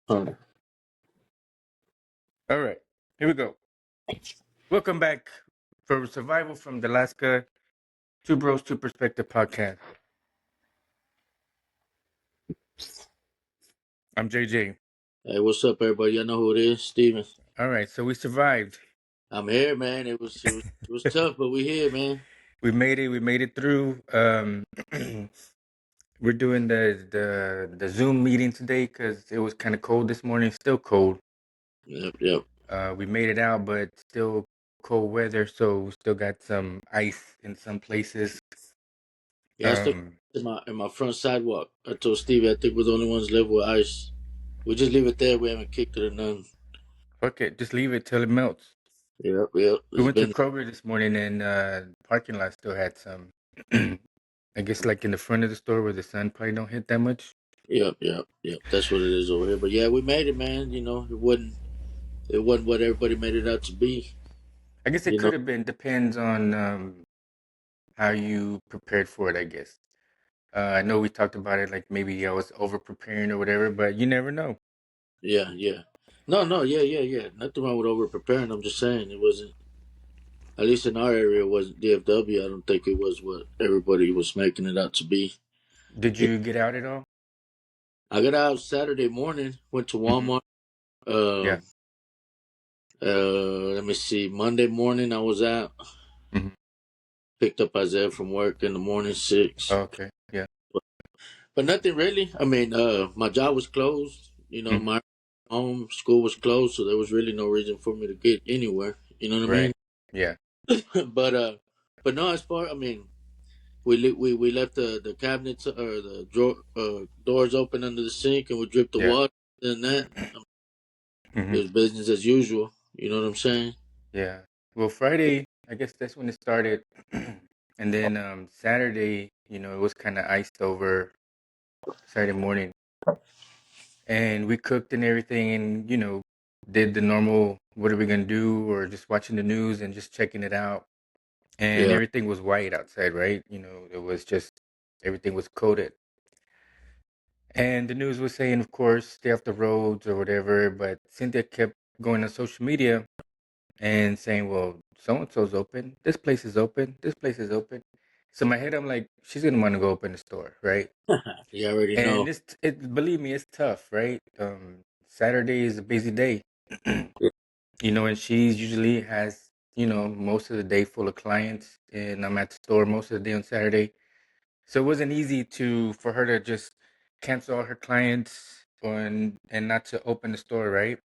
All right, here we go. Welcome back for Survival from Alaska, Two Bros, Two Perspective podcast. I'm JJ. Hey, what's up, everybody? Y'all know who it is, Steven. All right, so we survived. I'm here, man. It was tough, but we here, man. We made it. We made it through. We're doing the Zoom meeting today because it was kind of cold this morning. Still cold. Yep. We made it out, but still cold weather. So we still got some ice in some places. Yeah, I still in my front sidewalk. I told Stevie I think we're the only ones left with ice. We just leave it there. We haven't kicked it or none. Fuck it, just leave it till it melts. Yep. We It's went to been. Kroger this morning and parking lot still had some. I guess like in the front of the store where the sun probably don't hit that much. Yep. That's what it is over here. But yeah, we made it, man. You know, it wasn't what everybody made it out to be. I guess it You know. could have been. Depends on how you prepared for it, I guess. I know we talked about it like maybe I was over preparing or whatever, but you never know. Yeah. No. Yeah. Nothing wrong with over preparing. I'm just saying it wasn't. At least in our area, it wasn't DFW. I don't think it was what everybody was making it out to be. Did you get out at all? I got out Saturday morning, went to Hmm. Walmart. Yeah. Uh, let me see. Monday morning, I was out. Hmm. Picked up Isaiah from work in the morning, 6. Oh, okay. Yeah. But nothing really. I mean, my job was closed. You know, Hmm. my home school was closed, so there was really no reason for me to get anywhere. You know what I Right. mean? Yeah. But no, as far I mean, we left the cabinets or the doors open under the sink, and we dripped the Yeah. water. And that it Hmm. was business as usual. You know what I'm saying? Yeah. Well, Friday, I guess that's when it started. And then Saturday, it was kind of iced over Saturday morning. And we cooked and everything and, did the normal, what are we going to do? Or just watching the news and just checking it out. And Yeah, everything was white outside, right? It was just, everything was coated. And the news was saying, of course, stay off the roads or whatever. But Cynthia kept going on social media and saying, well, so and so's open. This place is open. This place is open. So in my head, I'm like, she's gonna want to go open the store, right? you already know. And believe me, it's tough, right? Saturday is a busy day, and she usually has, most of the day full of clients, and I'm at the store most of the day on Saturday. So it wasn't easy for her to just cancel all her clients and not to open the store, right?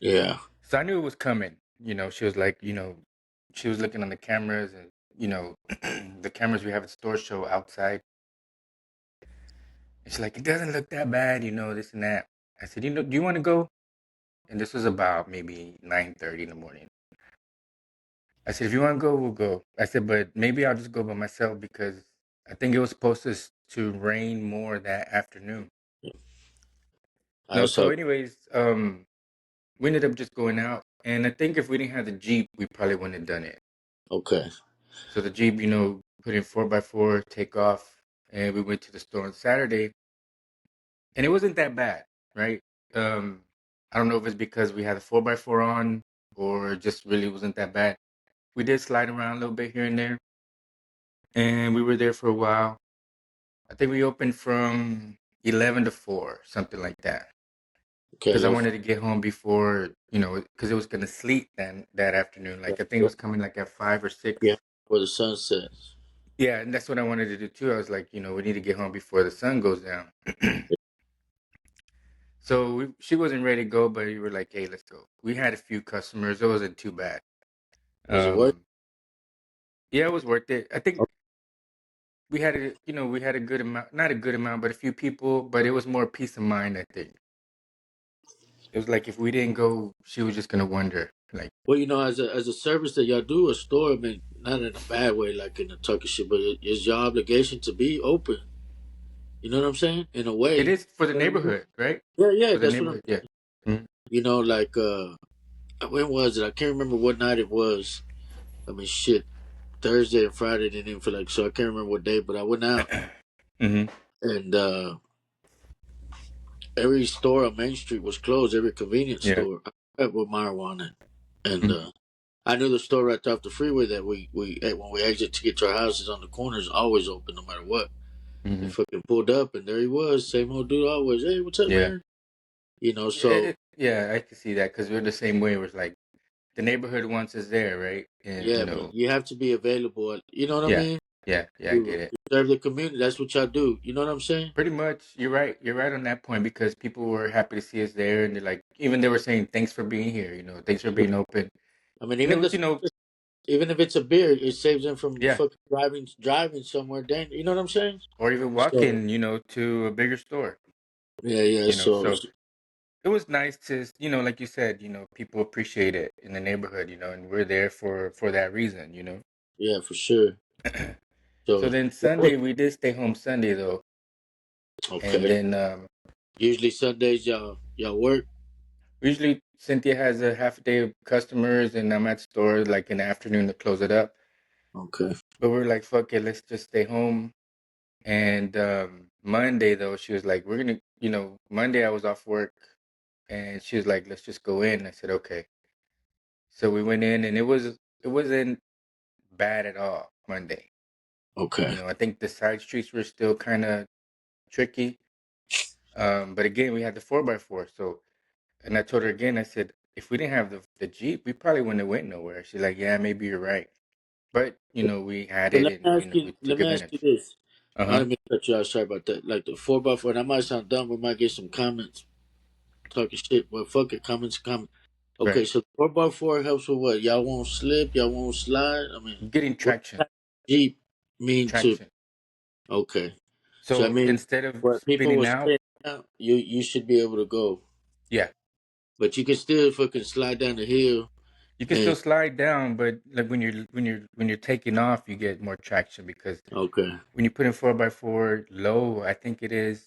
Yeah, So I knew it was coming. She was like, she was looking on the cameras and, the cameras we have at the store show outside. And she's like, it doesn't look that bad, this and that. I said, do you want to go? And this was about maybe 9:30 in the morning. I said, if you want to go, we'll go. I said, but maybe I'll just go by myself because I think it was supposed to rain more that afternoon. I No, was so talking. anyways, we ended up just going out. And I think if we didn't have the Jeep, we probably wouldn't have done it. Okay. So the Jeep, put in 4x4, take off, and we went to the store on Saturday. And it wasn't that bad, right? Um, I don't know if it's because we had a 4x4 on or just really wasn't that bad. We did slide around a little bit here and there, and we were there for a while. I think we opened from 11 to 4, something like that. Okay. Because I wanted to get home before, because it was going to sleet that afternoon. Like I think it was coming like at 5 or 6. Yeah. Where the sun sets. Yeah, and that's what I wanted to do too. I was like, we need to get home before the sun goes down. So she wasn't ready to go, but we were like, hey, let's go. We had a few customers. It wasn't too bad. Was it worth? Um, yeah, it was worth it. I think we had a good amount, not a good amount, but a few people, but it was more peace of mind, I think. It was like if we didn't go, she was just going to wonder. Like, Well, as a service that y'all do, a store. I mean, not in a bad way, like in the Turkish shit, but it's your obligation to be open. You know what I'm saying? In a it way. is for the neighborhood, right? Yeah. For the That's what I'm. neighborhood, yeah. Mhm. Like when was it? I can't remember what night it was. I mean, shit. Thursday and Friday didn't even feel like so. I can't remember what day, but I went out Hmm. and every store on Main Street was closed. Every convenience Yeah. store. I forgot what marijuana, and Mm-hmm. I knew the store right off the freeway that we when we exit to get to our houses on the corners always open no matter what. And Mm-hmm. fucking pulled up, and there he was, same old dude always. Hey, what's up, Yeah. man? You know, so Yeah, I can see that because we're the same way. We're like the neighborhood wants us there, right? And yeah, man, you have to be available. You know what I yeah, mean? yeah, I You get it. serve the community. That's what y'all do. You know what I'm saying? Pretty much, you're right. You're right on that point because people were happy to see us there, and they're like, even they were saying, "Thanks for being here," thanks for being open. I mean, And it even was, even if it's a beer, it saves them from yeah, fucking driving somewhere. You know what I'm saying? or even So walking, to a bigger store, yeah, yeah. So So it was nice to, like you said, people appreciate it in the neighborhood, and we're there for that reason. yeah, for sure. So So then that was Sunday we did stay home Sunday though, and okay. then Usually Sundays y'all work. usually Cynthia has a half a day of customers, and I'm at the store like in the afternoon to close it up. Okay, But we're like, fuck it, let's just stay home. And Monday though, she was like, we're gonna, Monday I was off work, and she was like, let's just go in. I said, okay. So we went in, and it wasn't bad at all Monday. okay. I think the side streets were still kind of tricky. But again, we had the 4x4. So, and I told her again, I said, if we didn't have the Jeep, we probably wouldn't have went nowhere. She's like, yeah, maybe you're right. But, we had So it, and, we let took me ask you advantage. this. I Uh-huh. didn't mean to cut you off. Sorry about that. Like the 4x4, and I might sound dumb. We might get some comments talking shit. But fuck it, comments. Right. Okay, so 4x4 helps with what? Y'all won't slip. Y'all won't slide. I mean, Getting what traction. type of Jeep mean to? Traction. Okay, so I So mean, instead of where people spinning will out, spin out, you should be able to go, yeah, but you can still fucking slide down the hill. you can And still slide down, but like when you're taking off, you get more traction because okay, when you put in 4x4 low, I think it is,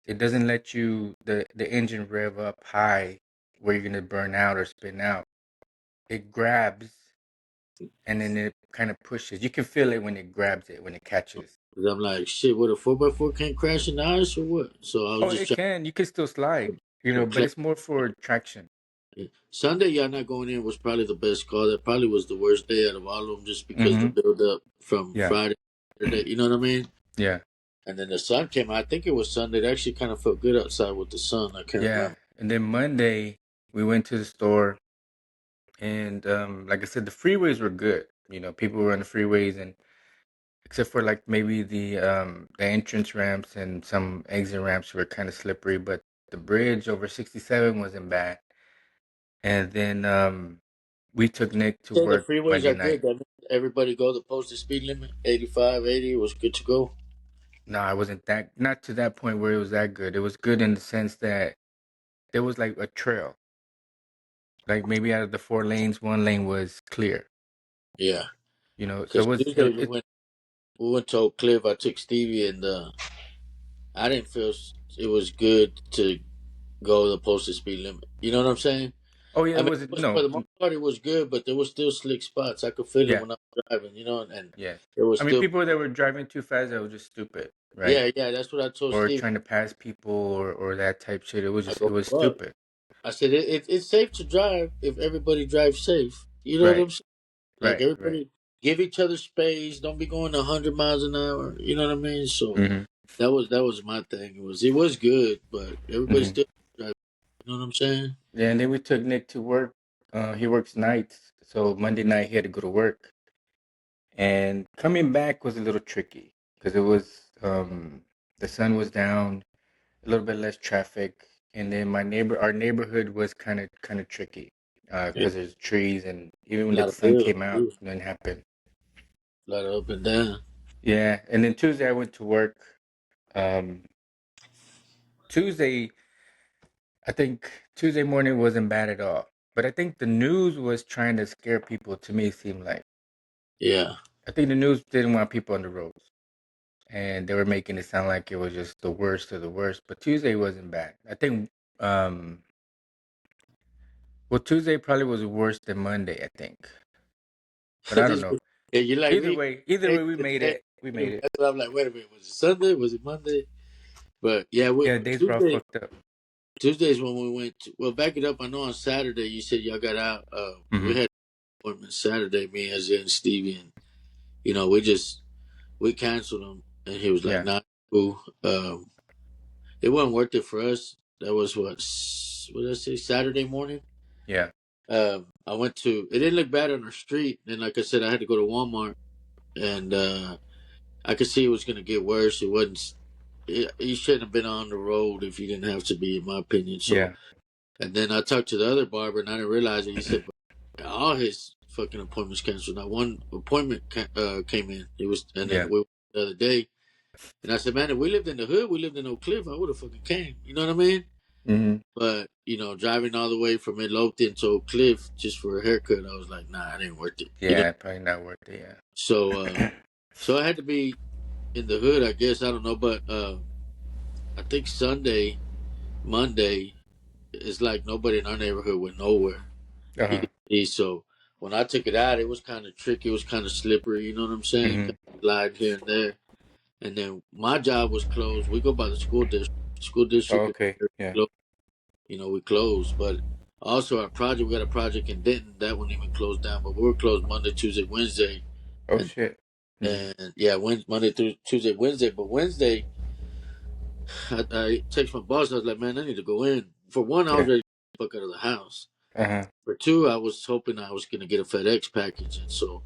it doesn't let you the engine rev up high where you're gonna burn out or spin out. It grabs and then it kind of pushes. You can feel it when it grabs it, when it catches. 'cause I'm like shit. What a 4x4 can't crash in the ice or what? So I Oh, was just it trying can. You can still slide, to but play. it's more for traction. Sunday, y'all not going in was probably the best call. That probably was the worst day out of all of them, just because the Mm-hmm. build up from Yeah. Friday, Saturday. You know what I mean? Yeah. And then the sun came out. I think it was Sunday. It actually kind of felt good outside with the sun. I can't Yeah. remember. And then Monday we went to the store and like I said, the freeways were good. People were on the freeways and except for like maybe the entrance ramps and some exit ramps were kind of slippery, but the bridge over 67 wasn't bad. And then we took Nick to Say the work freeways Monday are good. night. That means everybody go the posted speed limit 85, 80 was good to go. No, I wasn't that, not to that point where it was that good. It was good in the sense that there was like a trail. Like maybe out of the 4 lanes, 1 lane was clear. Yeah, So because Tuesday we went to Oak Cliff. I took Stevie, and I didn't feel it was good to go the posted speed limit. You know what I'm saying? oh yeah, I it mean, was for no, the most part, it was good, but there was still slick spots. I could feel it yeah, when I was driving, and yeah. it was I mean, still, people that were driving too fast that were just stupid, right? yeah, yeah. That's what I told Or Steve. trying to pass people or that type shit. It was I just it go, was but stupid. I said it's safe to drive if everybody drives safe. You know what Right, I'm saying? Like right. everybody give each other space. Don't be going 100 miles an hour. You know what I mean? So Mm-hmm. that was my thing. It was good, but everybody Mm-hmm. still drive. You know what I'm saying? Yeah, and then we took Nick to work. He works nights, so Monday night he had to go to work. And coming back was a little tricky because it was the sun was down, a little bit less traffic, and then our neighborhood was kind of tricky Yeah, because there's trees, and even a when the lot of sun hills, came out, too. it didn't happen. A lot of up and down. Yeah, and then Tuesday I went to work. Um, Tuesday, I think Tuesday morning wasn't bad at all, but I think the news was trying to scare people. To me, it seemed like Yeah. I think the news didn't want people on the roads. And they were making it sound like it was just the worst of the worst. But Tuesday wasn't bad. I think, um, well, Tuesday probably was worse than Monday, I think. But I don't This- know. yeah, you like Either me? way, either way, we made it. We made it. That's what I'm like. Wait a minute. Was it Sunday? Was it Monday? But yeah, Yeah, days were all Tuesday. fucked up. Tuesdays when we went to, well, back it up. I know on Saturday you said y'all got out. We Hmm. had an appointment Saturday, me, Isaiah, and Stevie, and you know, we canceled them, and he was like, Yeah. "Nah, cool." It wasn't worth it for us. That was what did I say? Saturday morning. Yeah. I went to. It didn't look bad on our street, and like I said, I had to go to Walmart, and I could see it was gonna get worse. It wasn't. You shouldn't have been on the road if you didn't have to be, in my opinion. So, Yeah. and then I talked to the other barber, and I didn't realize it. He said all his fucking appointments canceled. Not one appointment came in. It was, and then Yeah. the other day, and I said, man, if we lived in the hood, we lived in Oak Cliff, I would have fucking came. You know what I mean? Hmm. But you know, driving all the way from Midlothian to Oak Cliff just for a haircut, I was like, nah, it ain't worth it. You know. Yeah. Probably not worth it. So, Yeah. so I had to be in the hood, I guess. I don't know, but I think Monday, it's like nobody in our neighborhood went nowhere. You Uh-huh. can see. So when I took it out, it was kind of tricky. It was kind of slippery. You know what I'm saying? Hmm. Kind of slide here and there. And then my job was closed. We go by the school district. School Oh, district, okay. Yeah. you know, we closed. But also our project, we got a project in Denton that one even closed down. But we were closed Monday, Tuesday, Wednesday, Oh and shit. Hmm. yeah, Monday through Tuesday, Wednesday. But Wednesday, I text my boss. I was like, man, I need to go in. For one, I was Yeah. ready to get the fuck out of the house. Uh-huh. For two, I was hoping I was gonna get a FedEx package, and so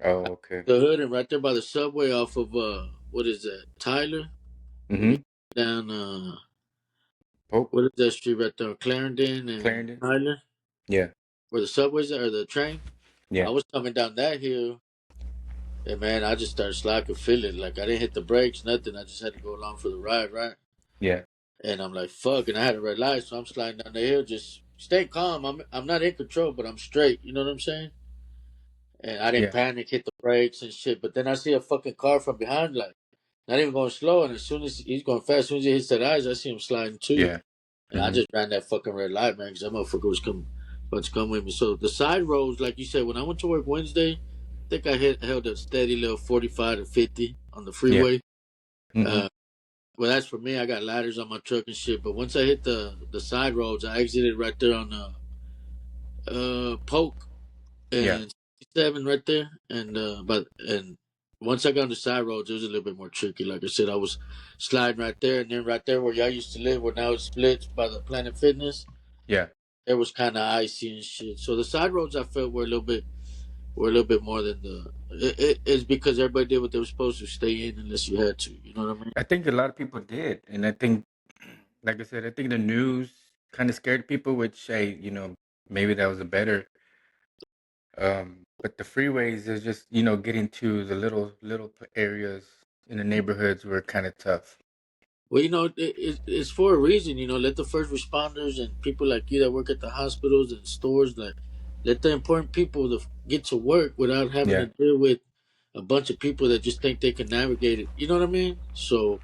Oh, okay. the hood and right there by the subway off of what is that, Tyler? When you Hmm. down Pope. what is that street right there, Clarendon and Clarendon. Tyler, Yeah. where the subways are, or the train. I Yeah. was coming down that hill, and man, I just started slacking, feeling like I didn't hit the brakes, nothing. I just had to go along for the ride, right? Yeah. And I'm like, fuck, and I had a red light, so I'm sliding down the hill, just stay calm. I'm not in control, but I'm straight. You know what I'm saying? And I didn't Yeah. panic, hit the brakes and shit. But then I see a fucking car from behind, like not even going slow, and as soon as he's going fast, as soon as he hits that eyes, I see him sliding too. Yeah. And I Hmm. just ran that fucking red light, man, because that motherfucker was about to come with me. So the side roads, like you said, when I went to work Wednesday, I think I held a steady little 45 to 50 on the Yeah. freeway. Hmm. Uh, well, that's for me. I got ladders on my truck and shit. But once I hit the side roads, I exited right there on Polk Yeah. and 67 right there. And once I got on the side roads, it was a little bit more tricky. Like I said, I was sliding right there, and then right there where y'all used to live, where now it's split by the Planet Fitness, Yeah. it was kind of icy and shit. So the side roads I felt were a little bit more than it's because everybody did what they were supposed to, stay in unless you had to. You know what I mean? I think a lot of people did, and I think, like I said, I think the news kind of scared people, which maybe that was a better. But the freeways is just getting to the little areas in the neighborhoods were kind of tough. Well, you know, it's for a reason. You know, let the first responders and people like you that work at the hospitals and stores, like, let the important people get to work without having to Yeah, deal with a bunch of people that just think they can navigate it. You know what I mean? So,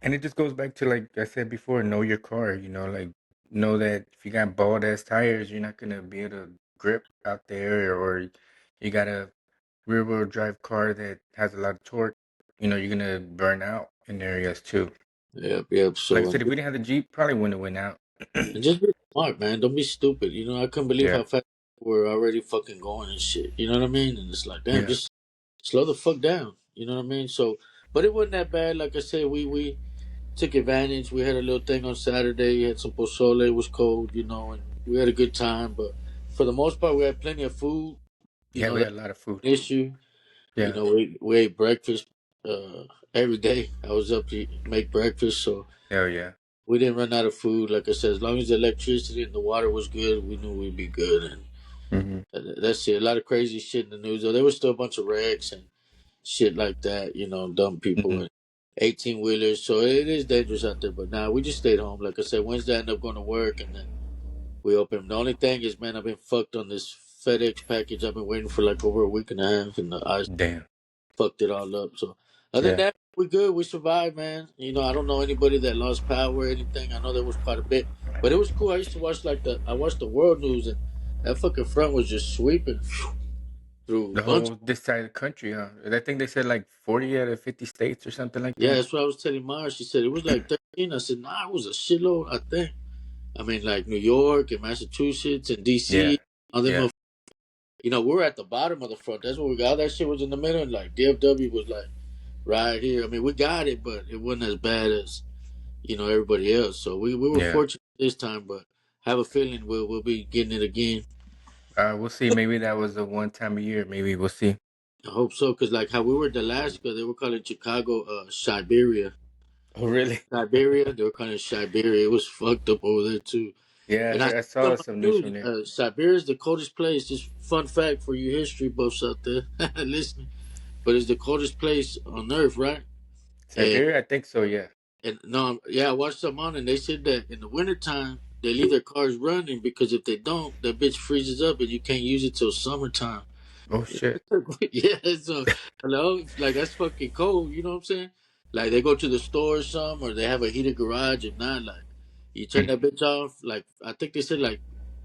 and it just goes back to like I said before, know your car. Like know that if you got bald ass tires, you're not gonna be able to grip out there, or you got a rear wheel drive car that has a lot of torque. You're gonna burn out in areas too. yeah, yeah. Like I So, said, if we didn't have the Jeep, probably wouldn't have went out. and just be smart, man. Don't be stupid. You know, I couldn't believe Yeah, how fast we're already fucking going and shit. You know what I mean? And it's like, damn, yeah, just slow the fuck down. You know what I mean? So, but it wasn't that bad. Like I said, we took advantage. We had a little thing on Saturday. We had some pozole. It was cold, you know, and we had a good time. But for the most part, we had plenty of food. You yeah. know, We that's had a lot of food. an issue. You Yeah, know, we ate breakfast every day. I was up to make breakfast, so hell yeah. we didn't run out of food. Like I said, as long as the electricity and the water was good, we knew we'd be good. And Hmm. that's it. A lot of crazy shit in the news, though. There was still a bunch of wrecks and shit like that, you know, dumb people Hmm. and 18 wheelers. So it is dangerous out there. But now we just stayed home. Like I said, Wednesday I ended up going to work and then we opened. The only thing is, man, I've been fucked on this FedEx package. I've been waiting for like over a week and a half and I Damn. fucked it all up. So other than Yeah. that, we good. We survived, man. You know, I don't know anybody that lost power or anything. I know there was quite a bit, but it was cool. I used to watch I watched the world news and that fucking front was just sweeping through a The bunch. whole this side of the country, huh? I think they said like 40 out of 50 states or something like Yeah, that. that's what I was telling Mara. She said it was like 13. I said, nah, it was a shitload, I think. I mean, like New York and Massachusetts and Yeah. DC. All them, Yeah. we were at the bottom of the front. That's what we got. All that shit was in the middle. And like DFW was like right here. I mean, we got it, but it wasn't as bad as everybody else. So we were Yeah. fortunate this time, but I have a feeling we'll be getting it again. We'll see. Maybe that was a one time a year. Maybe we'll see. I hope so, because like how we were in Alaska, they were calling Chicago Siberia. Oh, really? Siberia, they were calling it Siberia. It was fucked up over there too. Yeah, And I I saw saw on some the news news, from there. Siberia is the coldest place. Just fun fact for you history buffs out there listening, but it's the coldest place on Earth, right? And Siberia, I think so. Yeah. and no, yeah, I watched some on, and they said that in the wintertime they leave their cars running because if they don't, that bitch freezes up and you can't use it till summertime. Oh shit. Yeah, so hello, like that's fucking cold. You know what I'm saying? Like they go to the store or something, or they have a heated garage. If not, like you turn that bitch off. Like I think they said like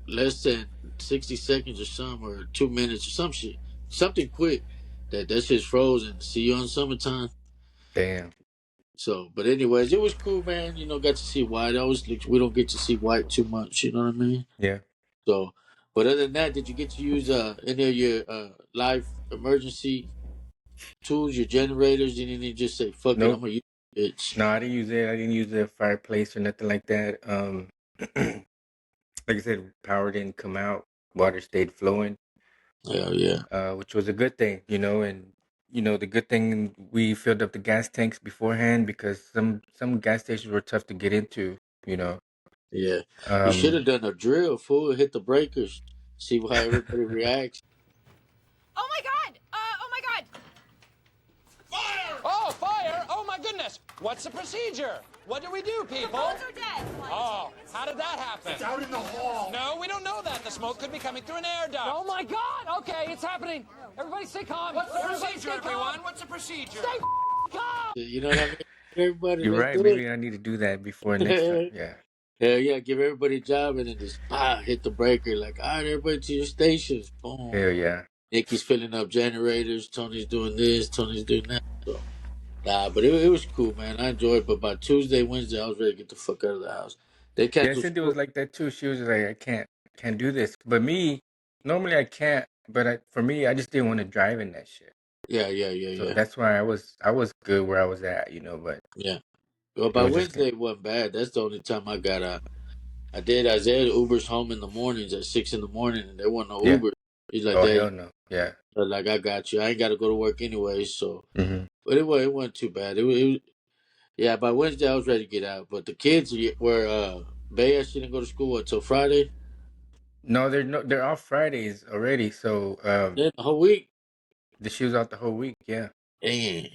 less than 60 seconds or something, or 2 minutes or some shit, something quick. That shit's frozen. See you on summertime. Damn. So, but anyways, it was cool, man. Got to see white. We don't get to see white too much. You know what I mean? Yeah. So, but other than that, did you get to use any of your life emergency tools, your generators? You didn't just say fuck it, I'm Nope. gonna use it, bitch. No, I didn't use it. I didn't use the fireplace or nothing like that. Like I said, power didn't come out. Water stayed flowing, Hell yeah, which was a good thing, and the good thing we filled up the gas tanks beforehand because some gas stations were tough to get into, you know. yeah. You should Um, have done a drill, fool. Hit the breakers, see how everybody reacts. Oh my god! Oh my god! Fire! Oh, fire! Oh my goodness! What's the procedure? What do we do, The people? phones are dead. Oh, how did that happen? It's out in the hall. No, we don't know that. The smoke could be coming through an air duct. Oh my God! Okay, it's happening. Everybody stay calm. What's the Everybody procedure, stay calm. everyone? What's the procedure? Stay calm. You know what I mean? Everybody, you're let's right. do Maybe I need to do that before next time. it. Yeah. Hell yeah, give everybody a job and then just hit the breaker. Like, all right, everybody to your stations. Boom. Hell yeah. Nikki's filling up generators. Tony's doing this. Tony's doing that. So, but it was cool, man. I enjoyed it. But by Tuesday, Wednesday, I was ready to get the fuck out of the house. They Yeah, canceled Cynthia school. was like that too. She was just like, I can't do this. But me, normally I can't. But for me, I just didn't want to drive in that shit. Yeah, So yeah. that's why I was good where I was at, But Yeah. Well, it by was just Wednesday, it wasn't bad. That's the only time I got out. I did Isaiah Uber's home in the mornings at 6 in the morning, and there wasn't no yeah. Uber. He's like, Oh Dad, hell no. Yeah. like I got you. I ain't got to go to work anyway. So, Hmm. but it wasn't too bad. Yeah. By Wednesday, I was ready to get out. But the kids were Bea. She didn't go to school until Friday. No, they're off Fridays already. So Then the whole week. she was out the whole week. Yeah. Damn.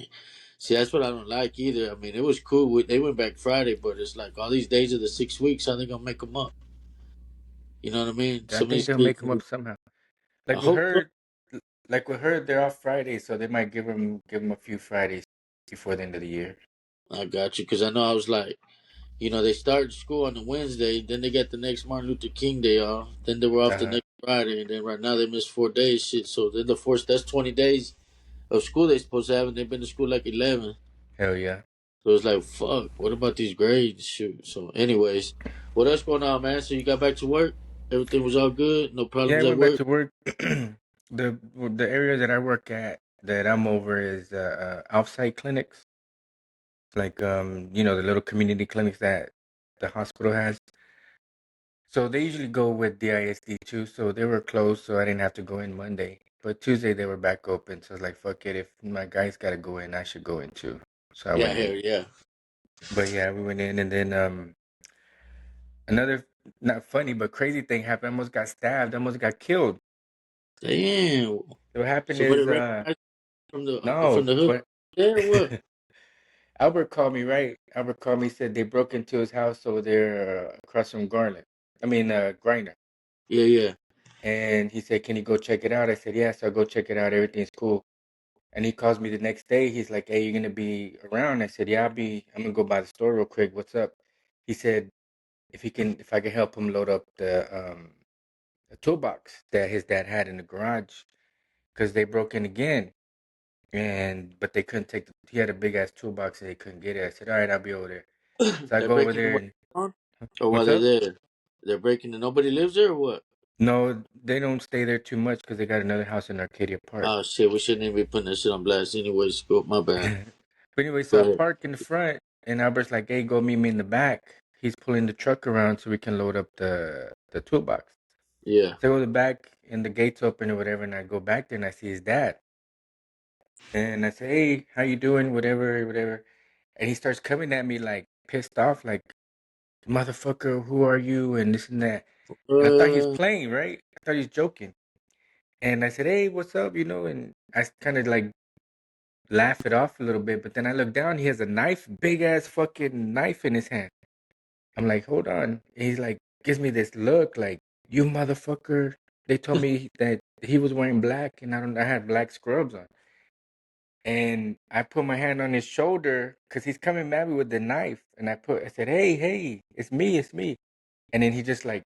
See, that's what I don't like either. I mean, it was cool. They went back Friday, but it's like all these days of the 6 weeks, how they gonna make them up? You know what I mean? I Some of think these they'll make kids. them up somehow. I Like we hope so. heard, they're off Fridays, so they might give them a few Fridays before the end of the year. I got you because I know I was like, they started school on the Wednesday, then they got the next Martin Luther King Day off, then they were off the Uh-huh. next Friday, and then right now they missed 4 days. Shit, so then that's 20 days of school they supposed to have, and they've been to school like 11. Hell yeah. So it's like, fuck. What about these grades? Shoot. So, anyways, what else going on, man? So you got back to work? Everything was all good? No Yeah, I problems at went back work? to work. The area that I work at that I'm over is offsite clinics, like the little community clinics that the hospital has. So they usually go with DISD too. So they were closed, so I didn't have to go in Monday. But Tuesday they were back open, so I was like, fuck it. If my guys got to go in, I should go in too. So I Yeah, went hell in. yeah. But yeah, we went in, and then another not funny but crazy thing happened. I almost got stabbed. I almost got killed. Damn. So what happened Somebody is recognized from no, the hood? but Yeah, what? Albert called me, right? Albert called me, said they broke into his house over there across from Garland. I mean, Grinder. Yeah. And he said, can you go check it out? I said, yeah. So I go check it out. Everything's cool. And he calls me the next day. He's like, hey, you're going to be around? I said, yeah, I'm going to go by the store real quick. What's up? He said, if I can help him load up the toolbox that his dad had in the garage because they broke in again. But they couldn't he had a big ass toolbox and they couldn't get it. I said, all right, I'll be over there. So I They're go over breaking the there window and down? Or while what's they're up? there? They're breaking and nobody lives there or what? No, they don't stay there too much because they got another house in Arcadia Park. Oh shit, we shouldn't even be putting that shit on blast. Anyways, go. My bad. But anyway, so Go I ahead. park in the front, and Albert's like, "Hey, go meet me in the back." He's pulling the truck around so we can load up the toolbox. Yeah. So I go to the back, and the gate's open or whatever, and I go back there, and I see his dad. And I say, "Hey, how you doing? Whatever, whatever." And he starts coming at me like pissed off, like, "Motherfucker, who are you?" And this and that. And I thought he was Uh, playing, right? I thought he was joking. And I said, "Hey, what's up?" And I kind of like laugh it off a little bit. But then I look down, he has a knife, big ass fucking knife in his hand. I'm like, hold on. And he's like, gives me this look like, you motherfucker. They told me that he was wearing black and I had black scrubs on. And I put my hand on his shoulder because he's coming at me with the knife. And I said, hey, it's me, it's me. And then he just like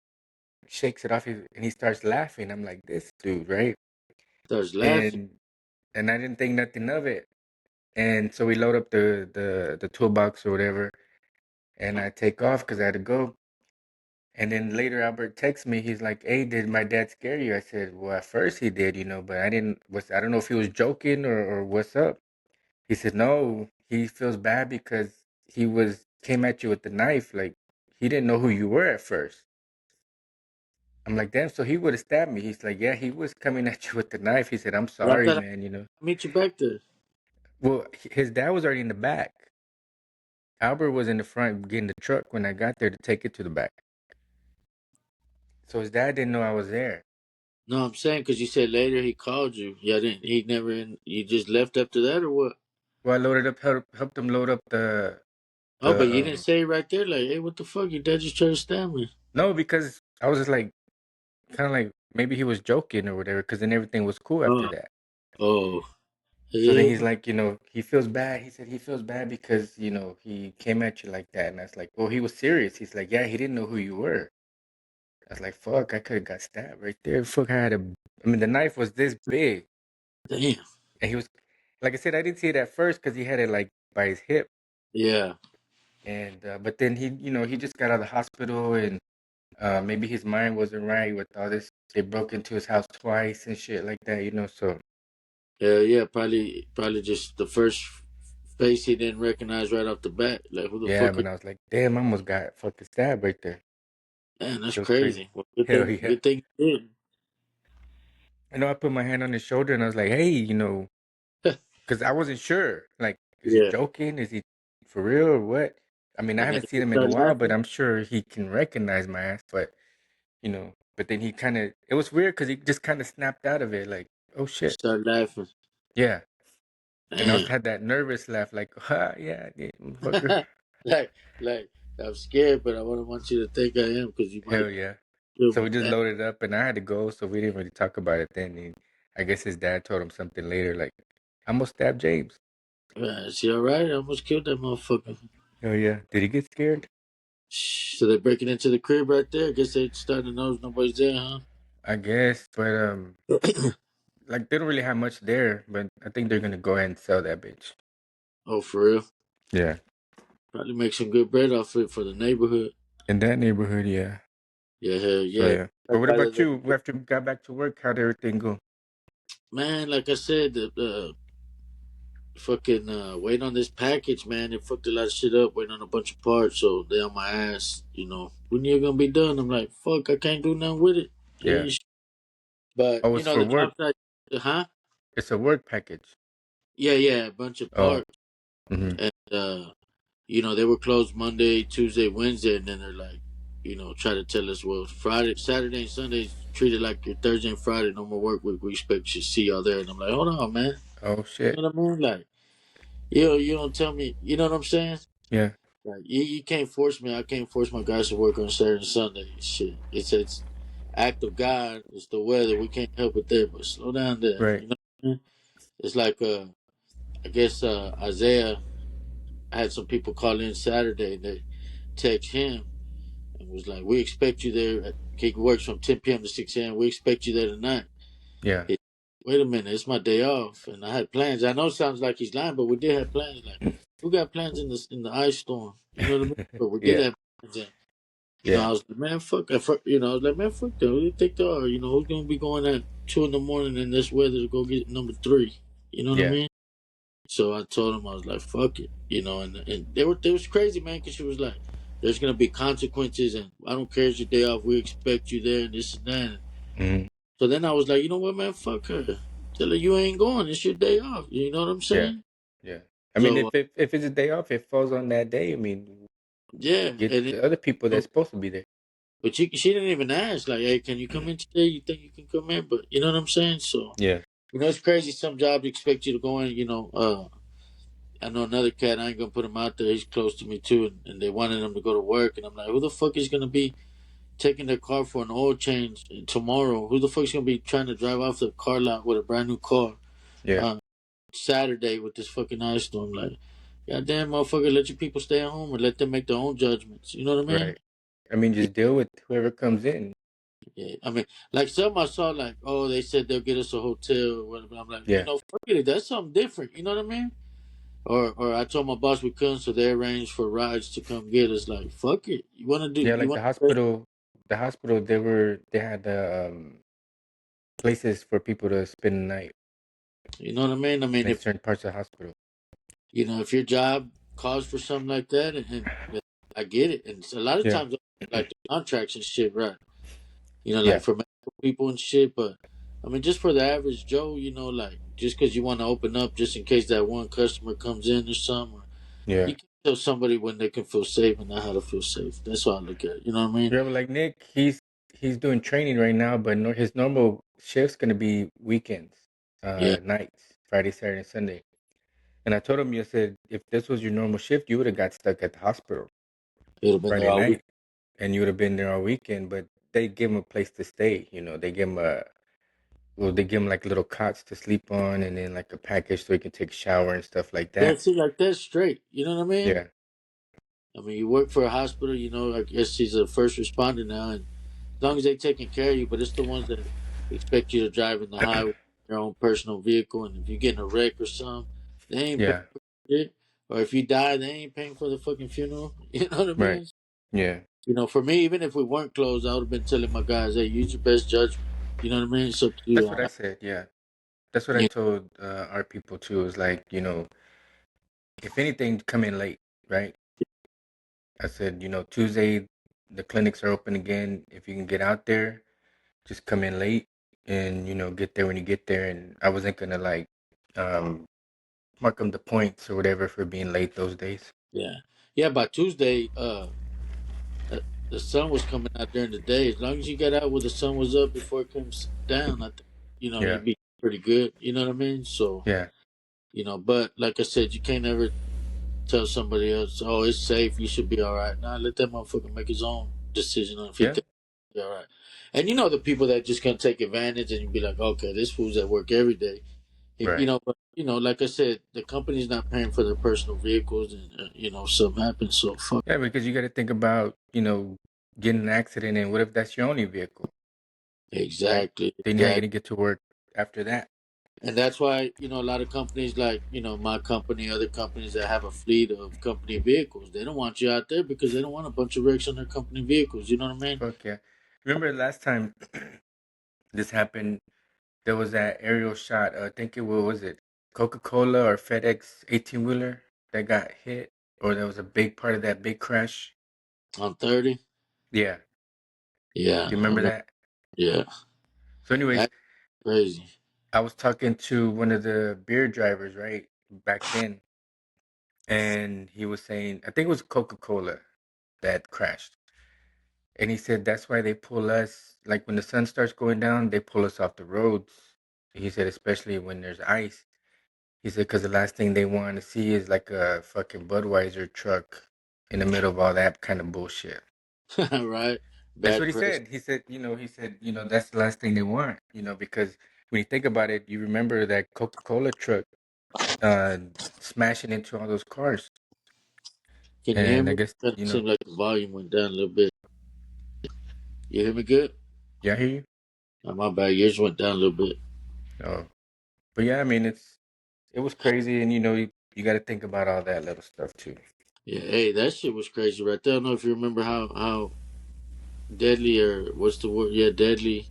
shakes it off and he starts laughing. I'm like, this dude, right? starts laughing. And I didn't think nothing of it. And so we load up the toolbox or whatever. And I take off because I had to go. And then later Albert texts me. He's like, "Hey, did my dad scare you?" I said, "Well, at first he did, but I didn't. I don't know if he was joking or what's up." He said, "No, he feels bad because came at you with the knife. Like he didn't know who you were at first." I'm like, "Damn, so he would have stabbed me." He's like, "Yeah, he was coming at you with the knife." He said, "I'm But I sorry, thought man." I'd meet you back there. Well, his dad was already in the back. Albert was in the front getting the truck when I got there to take it to the back. So his dad didn't know I was there. No, I'm saying because you said later he called you. Yeah, didn't he? Never. You just left after that or what? Well, I loaded up, helped him load up the Oh, but you the didn't say right there, like, hey, what the fuck? Your dad just tried to stab me. no, because I was just like kind of like maybe he was joking or whatever, because then everything was cool after Oh, that. oh, So then yeah. he's like, he feels bad. He said he feels bad because he came at you like that, and I was like, well, he was serious. He's like, yeah, he didn't know who you were. I was like, fuck, I could have got stabbed right there. Fuck, I mean, the knife was this big, Damn. and he was, like I said, I didn't see it at first because he had it like by his hip, Yeah. and but then he just got out of the hospital and. Maybe his mind wasn't right with all this. They broke into his house twice and shit like that. So Yeah. Probably just the first face he didn't recognize right off the bat. Like, who the yeah, fuck? man, I was like, damn, I almost got fucking stabbed right there. Man, that's It was crazy. crazy. Well, Hell yeah. good thing you did. I put my hand on his shoulder and I was like, hey, because I wasn't sure. Like, is he Yeah. joking? Is he for real or what? I mean, I And then haven't seen he him in a started while, but laughing. I'm sure he can recognize my ass. But then it was weird because he just kind of snapped out of it, like, oh shit. Started laughing. Yeah. And I Damn. had that nervous laugh, like, yeah, motherfucker. like I'm scared, but I wouldn't want you to think I am because you might Hell yeah. kill So me. we just loaded up, and I had to go, so we didn't really talk about it then. And I guess his dad told him something later, like, "I'm gonna stab James." Is he all right? I almost killed that motherfucker. Oh yeah. Did he get scared? So they're breaking into the crib right there. I guess they starting to notice nobody's there, huh? I guess, but like they don't really have much there, but I think they're gonna go ahead and sell that bitch. Oh, for real? Yeah. Probably make some good bread off it for the neighborhood. In that neighborhood, yeah. Yeah, hell So yeah. yeah. But what Rather about than you? After you got back to work, how did everything go? man, like I said, the fucking waiting on this package, man. They fucked a lot of shit up, waiting on a bunch of parts, so they on my ass. When you're gonna be done? I'm like, fuck, I can't do nothing with it. Yeah. Jeez. But Oh, it's for the work. job site, huh? It's a work package. Yeah, a bunch of Oh. parts, Mm-hmm. and they were closed Monday, Tuesday, Wednesday, and then they're like, try to tell us, well, Friday, Saturday, and Sundays treated like your Thursday and Friday, no more work week. We expect you to see y'all there, and I'm like, hold on, man. Oh You shit. know what I mean? Like, you don't tell me. You know what I'm saying? Yeah. Like, you can't force me. I can't force my guys to work on Saturday and Sunday. Shit, it's act of God. It's the weather. We can't help it there. But slow down there. Right. You know what I mean? It's like I guess Isaiah had some people call in Saturday. They text him and was like, "We expect you there. Cake works from 10 p.m. to 6 a.m. We expect you there tonight." Yeah. He, Wait a minute, it's my day off, and I had plans. I know it sounds like he's lying, but we did have plans. Like we got plans in the ice storm. You know what I mean? But we did Yeah. have plans. You know, Yeah. I was like, man, fuck. You know, I was like, man, fuck them. Who do you think they are? You know, who's gonna be going at 2 in the morning in this weather to go get number 3? You know what I Yeah. mean? So I told him I was like, fuck it. You know, and they was crazy, man, because she was like, there's gonna be consequences, and I don't care if it's your day off. We expect you there, and this and that. Hmm. So then I was like, you know what, man, fuck her. Tell her you ain't going. It's your day off. You know what I'm Yeah. saying? Yeah. I mean, So if it's a day off, it falls on that day. I mean, yeah, get and the other people that's supposed to be there. but she didn't even ask like, hey, can you come in today? You think you can come in? But you know what I'm saying? So Yeah. you know, it's crazy. Some jobs expect you to go in. You know, I know another cat. I ain't gonna put him out there. He's close to me too, and they wanted him to go to work, and I'm like, who the fuck is gonna be taking their car for an oil change tomorrow? Who the fuck's gonna be trying to drive off the car lot with a brand new car Yeah. Saturday with this fucking ice storm? Like, goddamn, motherfucker, let your people stay at home or let them make their own judgments. You know what I mean? Right. I mean, just deal with whoever comes in. Yeah, I mean, like some I saw, like, oh, they said they'll get us a hotel or whatever. I'm like, you Yeah. know, fuck it, that's something different. You know what I mean? Or I told my boss we couldn't, so they arranged for rides to come get us. Like, fuck it, you want to do? Yeah. You Like want? the hospital, they had places for people to spend the night, You know what I mean? I mean, like if certain parts of the hospital. you know, if your job calls for something like that, and I get it, and a lot of Yeah. times like the contracts and shit, right? You know, like Yeah. for medical people and shit. But I mean, just for the average Joe, you know, like just because you want to open up, just in case that one customer comes in or something, Yeah. you can tell somebody when they can feel safe and not how to feel safe. That's how I look at it. You know what I mean? Yeah. But like Nick, he's doing training right now, but his normal shift's gonna be weekends, Yeah, nights, Friday, Saturday, and Sunday. And I told him, I said, if this was your normal shift, you would have got stuck at the hospital it would have been there Friday all week. night, and you would have been there all weekend. But they give him a place to stay. You know, they give him like little cots to sleep on, and then like a package so he can take a shower and stuff like Yeah, that. see, like that's straight. You know what I mean? Yeah, I mean, you work for a hospital. You know, I guess he's a first responder now, and as long as they taking care of you, but it's the ones that expect you to drive in the highway, your own personal vehicle, and if you get in a wreck or something, they ain't paying yeah, for it. Or if you die, they ain't paying for the fucking funeral. You know what I right, mean? yeah. You know, for me, even if we weren't closed, I would have been telling my guys, "Hey, use your best judgment." You know what I mean? It's up to you. That's what I said. Yeah, that's what I You told our people too. Is like, if anything, come in late, right? I said, Tuesday the clinics are open again. If you can get out there, just come in late and get there when you get there. And I wasn't gonna like um mark them the points or whatever for being late those days. yeah, yeah. By Tuesday, uh, the sun was coming out during the day. As long as you got out where the sun was up before it comes down, I think Yeah, you'd be pretty good. You know what I mean? So yeah, but like I said, you can't ever tell somebody else, "Oh, it's safe. You should be all right." Nah, let that motherfucker make his own decision on if he yeah, thinks he'll be all right. And the people that just gonna take advantage and you be like, "Okay, this fool's at work every day." If right. but like I said, the company's not paying for their personal vehicles, and something happens. So fuck. Yeah, because you got to think about getting an accident, and what if that's your only vehicle, right? Exactly, Then how you exactly. gonna get to work after that? And that's why, a lot of companies like, my company, other companies that have a fleet of company vehicles, they don't want you out there because they don't want a bunch of wrecks on their company vehicles. You know what I mean? Fuck yeah. Remember last time this happened? There was that aerial shot. I think was it Coca-Cola or FedEx 18-wheeler that got hit, or there was a big part of that big crash. On 30. Yeah, Yeah. do you remember that? Yeah. So, anyways, That's crazy. I was talking to one of the beer drivers right back then, and he was saying, I think it was Coca-Cola that crashed, and he said that's why they pull us, like when the sun starts going down, they pull us off the roads. He said, especially when there's ice. He said, because the last thing they want to see is like a fucking Budweiser truck in the middle of all that kind of bullshit. Right? That's Bad what he press. said. That's the last thing they want, because when you think about it, you remember that Coca-Cola truck uh, smashing into all those cars. Can you hear And I me? guess, It seems like the volume went down a little bit. You hear me good? yeah, I hear you. Oh, my bad. Yours went down a little bit. Oh, but yeah, I mean, it was crazy. And, you got to think about all that little stuff too. Yeah. Hey, that shit was crazy right there. I don't know if you remember how deadly, or what's the word? Yeah, deadly.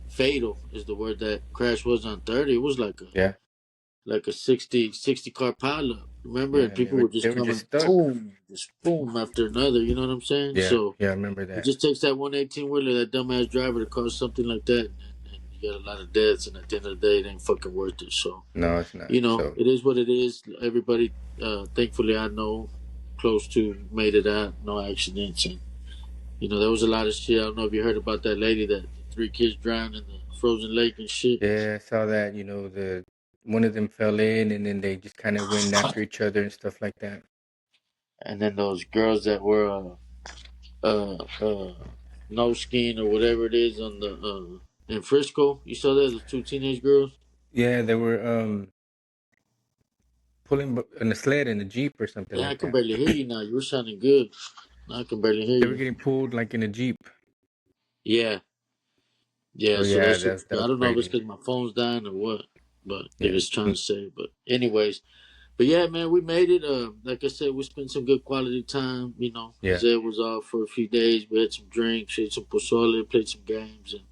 Fatal is the word. That crash was on 30. It was Yeah, like a 60 car pileup. Remember, yeah, and and people were they just were just coming, stuck. boom, just boom after another. You know what I'm saying? Yeah, So yeah, I remember it that. just takes that 118 wheeler, that dumbass driver, to cause something like that, and you got a lot of deaths. And at the end of the day, it ain't fucking worth it. So No, it's not. So it is what it is. Everybody, thankfully, I know close to made it out, no accidents, and there was a lot of shit. I don't know if you heard about that lady that 3 kids drowned in the frozen lake and shit. yeah, I saw that. The one of them fell in, and then they just kind of went after each other and stuff like that. And then those girls that were no skiing or whatever it is on the in Frisco. You saw that, the 2 teenage girls. Yeah, they were pulling in a sled in a jeep or something Yeah, I like can that. barely hear you now. You were sounding good. I can barely hear They were you. getting pulled like in a jeep. Yeah, yeah. So So yeah, that shit. that I was don't know if it's crazy. because my phone's dying or what, but if Yeah. it's trying to say. But anyways, but yeah, man, we made it. Like I said, we spent some good quality time. Yeah. Zed was off for a few days. We had some drinks, ate some pozole, played some games, and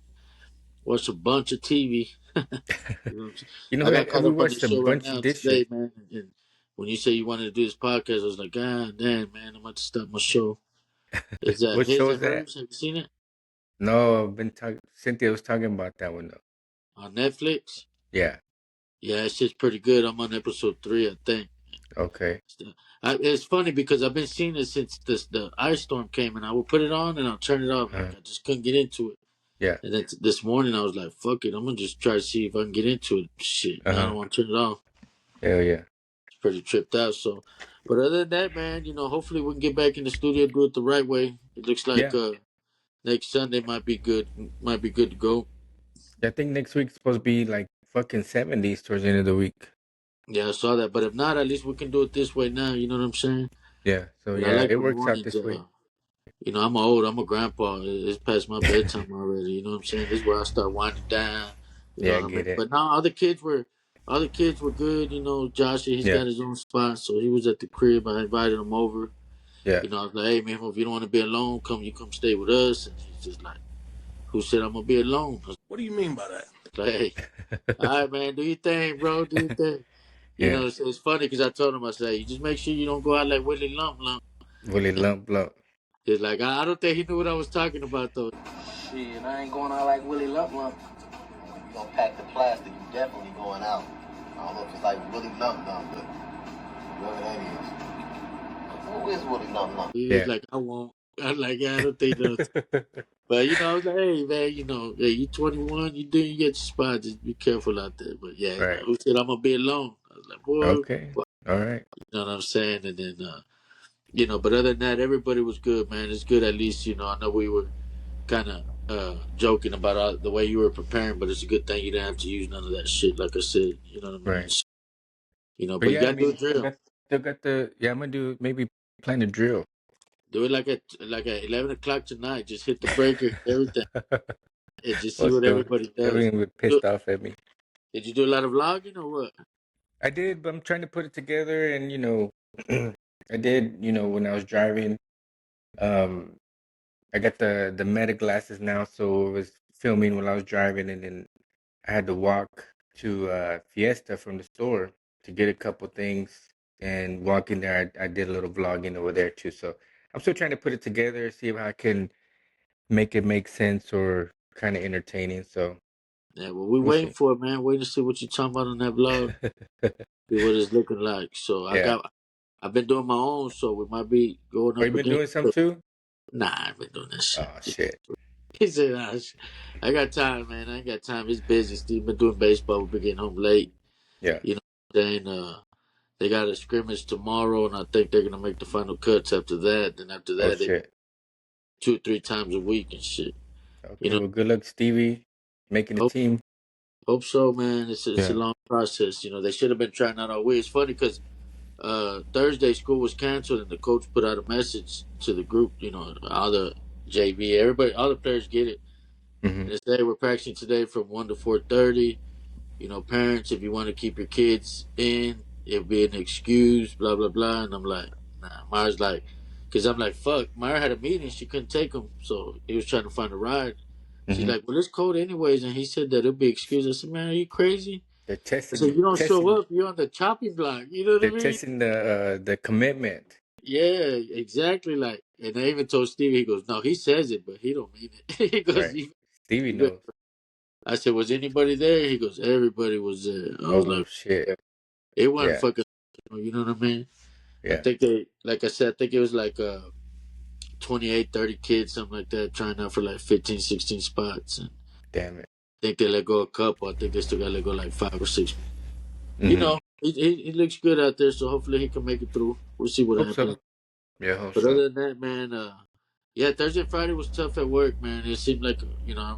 watched a bunch of TV. You know what I'm saying? You know I got what? caught We up on the watched a show right bunch now of dishes. today, man. And when you say you wanted to do this podcast, I was like, God damn, man, I'm about to start my show. Is that What his show or is that? hers? Have you seen it No, I've been talking. Cynthia was talking about that one though. on Netflix? Yeah. Yeah, it's just pretty good. I'm on episode 3, I think. Okay. It's funny because I've been seeing it since the ice storm came, and I would put it on and I'll turn it off. Uh, Like I just couldn't get into it. yeah. And then this morning I was like, "Fuck it, I'm gonna just try to see if I can get into it." Shit, I Uh-huh. don't want to turn it off. Hell yeah. It's pretty tripped out. So, but other than that, man, hopefully we can get back in the studio, do it the right way. It looks like Yeah. next Sunday might be good. Might be good to go. I think next week's supposed to be like fucking 70s towards the end of the week. Yeah, I saw that. But if not, at least we can do it this way now. You know what I'm saying? Yeah. So But I yeah, like it the works out mornings. this way. I'm old. I'm a grandpa. It's past my bedtime already. You know what I'm saying? This is where I start winding down. You know Yeah, I what I mean? get it. But now other kids were good. Josh, he's Yeah. got his own spot, so he was at the crib. I invited him over. Yeah. I was like, hey man, if you don't want to be alone, you come stay with us. And he's just like, who said I'm gonna be alone? I was What do you mean by that? like, hey, all right, man, do your thing, bro. Do your thing. Yeah. It's funny because I told him, I said, you just make sure you don't go out like Willie Lump Lump. Willie Lump Lump. He's like, I don't think he knew what I was talking about though. Shit, I ain't going out like Willie Lump Lump. You gonna pack the plastic, you definitely going out. I don't know if it's like Willie Lump Lump, but whoever that is. Who is Willie Lump Lump? He was Yeah. like, I won't. I was like, yeah, I don't think that. But I was like, hey man, hey, you 21, you get your spot. Just be careful out there. But yeah, Right. who said I'm gonna be alone? I was like, boy, Okay. what? All right. You know what I'm saying? And then, but other than that, everybody was good, man. It's good at least. I know we were kind of joking about the way you were preparing, but it's a good thing you didn't have to use none of that shit. Like I said, you know what I mean? Right. But But you yeah, I gotta do a mean, drill. still got the yeah. I'm gonna do maybe plan a drill. Do it like at 11 o'clock tonight. Just hit the breaker, everything, and just see Well, what still, everybody does. everyone was pissed off at me. Did you do a lot of vlogging or what? I did, but I'm trying to put it together, and I did. When I was driving, um, I got the Meta glasses now, so it was filming while I was driving, and then I had to walk to Fiesta from the store to get a couple things, and walking there, I did a little vlogging over there too. So I'm still trying to put it together, see if I can make it make sense or kind of entertaining. So Yeah, well, we we'll waiting see. for it, man. Waiting to see what you're talking about on that vlog. See what it's looking like. So Yeah. I've been doing my own, so we might be going Are you up been against. doing some too? Nah, I've been doing that shit. Oh shit. He said, I got time, man. I ain't got time. It's busy. Steve been doing baseball. We've been getting home late. Yeah. Then they got a scrimmage tomorrow, and I think they're gonna make the final cuts after that. Then after Oh that, they shit. 2-3 times a week and shit. Okay. Well, good luck, Stevie, making the Hope, team. hope so, man. It's a Yeah. long process. They should have been trying out our way. It's funny because Thursday school was canceled, and the coach put out a message to the group. All the JV, everybody, all the players get it. Mm-hmm. And they say we're practicing today from 1 to 4:30. Parents, if you want to keep your kids in, it'll be an excuse. Blah blah blah. And I'm like, nah. Mars like, Because I'm like, fuck. Myra had a meeting. She couldn't take him. So he was trying to find a ride. She's Hmm. like, well, it's cold anyways. And he said that it'll be excused. I said, man, are you crazy? They're I said, testing, you don't show testing, up. You're on the chopping block. You know what I they're mean? testing the commitment. Yeah, exactly. Like, and I even told Stevie, he goes, no, he says it, but he don't mean it. he goes, Right. Stevie he goes, knows. I said, was anybody there? He goes, everybody was there. I was Oh like, shit. yeah. It wasn't Yeah. fucking, you know what I mean? I Yeah. think they, like I said, I think it was like 28, 30 kids, something like that, trying out for like 15, 16 spots. And Damn it. I think they let go a couple. I think they still got to let go like 5 or 6. You Hmm. know, he looks good out there, so hopefully he can make it through. We'll see what Hope happens. so. Yeah, hope But so. other than that, man, yeah, Thursday and Friday was tough at work, man. It seemed like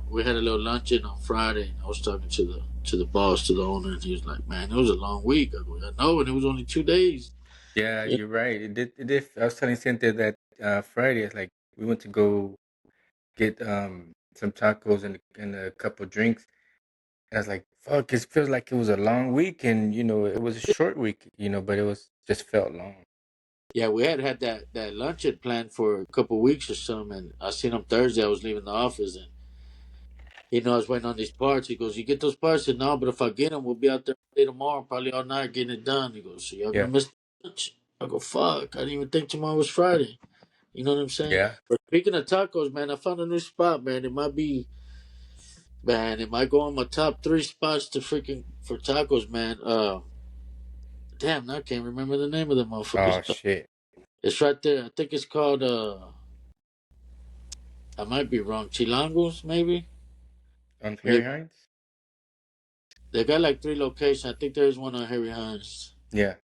we had a little luncheon on Friday. I was talking to the boss, to the owner, and he was like, "Man, it was a long week." I go, "I know," and it was only 2 days. Yeah, Yeah, you're right. It did. I was telling Cynthia that Friday, it's like we went to go get some tacos and a couple drinks. And I was like, fuck, it feels like it was a long week, and it was a short week, but it was just felt long. yeah, we had that luncheon planned for a couple weeks or something, and I seen him Thursday. I was leaving the office, and I was waiting on these parts. He goes, "You get those parts?" I said, "No, but if I get them, we'll be out there tomorrow, probably all night getting it done." He goes, "So y'all gonna Yeah. miss lunch?" I go, "Fuck, I didn't even think tomorrow was Friday." You know what I'm saying? Yeah. But speaking of tacos, man, I found a new spot, man. It might go on my top 3 spots to freaking for tacos, man. Damn, now I can't remember the name of the motherfuckers. Oh shit. It's right there. I think it's called. I might be wrong. Chilangos, maybe. On They Harry Hines? they got like 3 locations. I think there's one on Harry Hines. Yeah.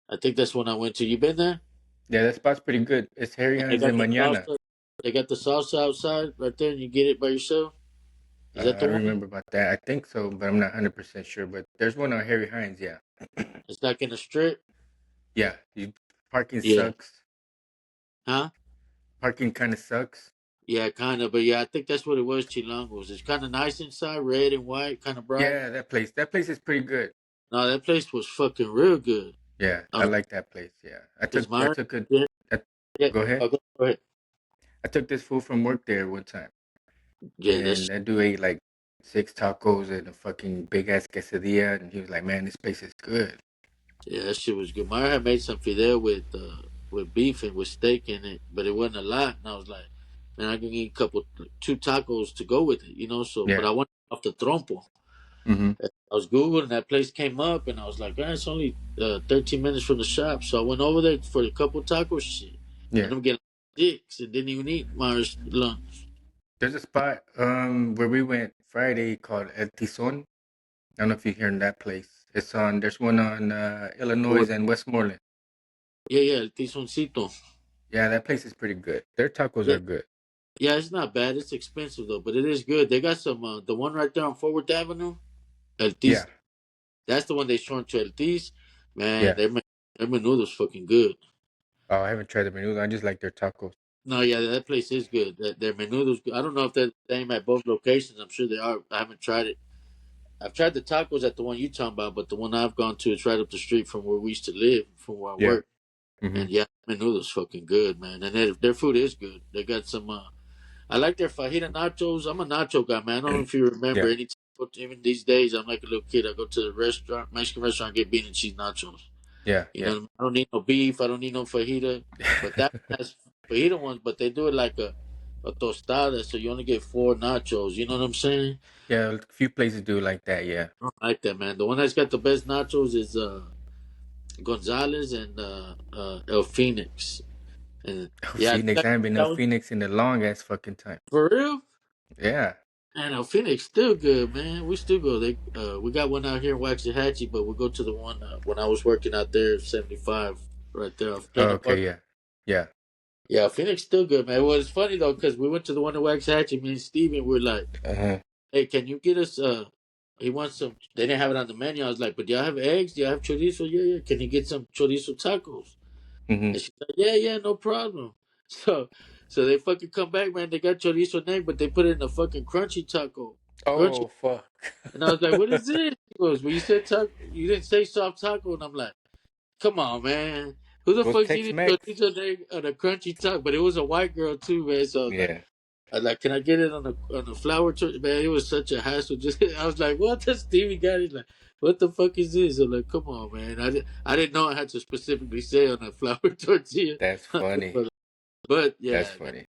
I think that's one I went to. You been there? Yeah, that spot's pretty good. It's Harry And they Hines got and the Mañana. salsa. They got the salsa outside right there, and you get it by yourself. Is that I the don't one? remember about that. I think so, but I'm not 100% sure. But there's one on Harry Hines, yeah. It's like in the strip. Yeah. Parking Yeah. sucks. Huh? Parking kind of sucks. Yeah, kind of. But yeah, I think that's what it was. Chilangos. It's kind of nice inside, red and white, kind of bright. Yeah, that place is pretty good. No, that place was fucking real good. Yeah, I like that place. Yeah. I Cause took I Myra, took a yeah, I, yeah. go ahead. Oh, go ahead. I took this food from work there one time. Yeah, And that dude ate like 6 tacos and a fucking big ass quesadilla, and he was like, "Man, this place is good." that shit was good. Myra had made some fidel with beef and with steak in it, but it wasn't a lot. And I was like, man, I can eat 2 tacos to go with it. So, but Yeah. I went off the trompo. Mm-hmm. I was googling that place came up, and I was like, man, it's only 13 minutes from the shop. So I went over there for a couple tacos. Shit, Yeah. and I'm getting dicks and didn't even eat Myra's lunch. There's a spot where we went Friday called El Tizon. I don't know if you're hearing that place. There's one on Illinois and Westmoreland. Yeah, el tizoncito. Yeah, that place is pretty good. Their tacos Yeah, are good. yeah, it's not bad. It's expensive though, but it is good. They got some. The one right there on Forward Avenue, El Yeah. Tis. That's the one they shortened to El Tis. Man, Yeah. their menudo's fucking good. Oh, I haven't tried the menus. I just like their tacos. No, yeah, that place is good. Their menudo's good. I don't know if they're the same at both locations. I'm sure they are. I haven't tried it. I've tried the tacos at the one you talking about, but the one I've gone to is right up the street from where we used to live, from where I Yeah. work. Mm-hmm. And yeah, menudo's fucking good, man. And their food is good. They got some. I like their fajita nachos. I'm a nacho guy, man. I don't know if you remember. Yeah. Anytime, even these days, I'm like a little kid. I go to the restaurant, Mexican restaurant, get bean and cheese nachos. Yeah. You know, I don't need no beef. I don't need no fajita. But that has fajita ones, but they do it like a tostada, so you only get 4 nachos. You know what I'm saying? Yeah, a few places do like that, yeah. I don't like that, man. The one that's got the best nachos is Gonzalez and El Phoenix. And yeah, Phoenix, I haven't been that to was, Phoenix in a long ass fucking time. for real. Yeah. Man, El Phoenix still good, man. We still go. We got one out here in Waxahachie, but we go to the one when I was working out there, 75, right there off Oh, Planet Park. okay, yeah. Yeah. Yeah, Phoenix still good, man. Well, it's funny though, because we went to the one in Waxahachie. Me and Steven were like, Uh-huh. "Hey, can you get us?" He wants some. They didn't have it on the menu. I was like, "But do y'all have eggs? Do y'all have chorizo? Yeah, yeah. Can you get some chorizo tacos?" Mm-hmm. And she's like, "Yeah, yeah, no problem." So they fucking come back, man. They got chorizo and egg, but they put it in a fucking crunchy taco. Crunchy. Oh, fuck. And I was like, "What is this?" He goes, "Well, you said taco. You didn't say soft taco." And I'm like, "Come on, man." Who the Those fuck's eating Tex-Mex. tortillas on a crunchy talk? But it was a white girl too, man. So Yeah, I was like, can I get it on a flour tortilla? Man, it was such a hassle. Just I was like, what? The Stevie got it. Like, what the fuck is this? I'm like, come on, man. I didn't know I had to specifically say on a flour tortilla. that's funny. But yeah, That's funny.